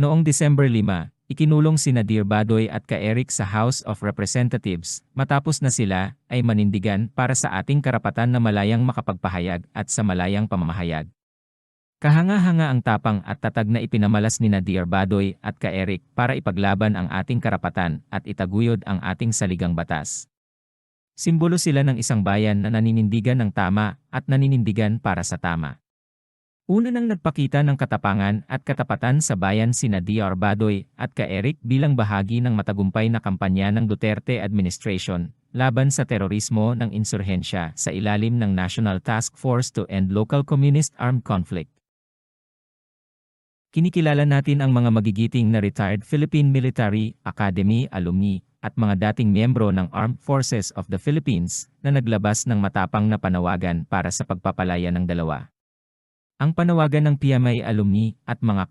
Noong December 5, ikinulong sina Dir Badoy at Ka-Eric sa House of Representatives matapos na sila ay manindigan para sa ating karapatan na malayang makapagpahayag at sa malayang pamamahayag. Kahanga-hanga ang tapang at tatag na ipinamalas ni Dir Badoy at Ka-Eric para ipaglaban ang ating karapatan at itaguyod ang ating saligang batas. Simbolo sila ng isang bayan na naninindigan ng tama at naninindigan para sa tama. Una nang nagpakita ng katapangan at katapatan sa bayan sina Dir Badoy at Ka-Eric bilang bahagi ng matagumpay na kampanya ng Duterte administration laban sa terorismo ng insurhensya sa ilalim ng National Task Force to End Local Communist Armed Conflict. Kinikilala natin ang mga magigiting na retired Philippine Military Academy alumni at mga dating miyembro ng Armed Forces of the Philippines na naglabas ng matapang na panawagan para sa pagpapalaya ng dalawa. Ang panawagan ng PMA alumni at mga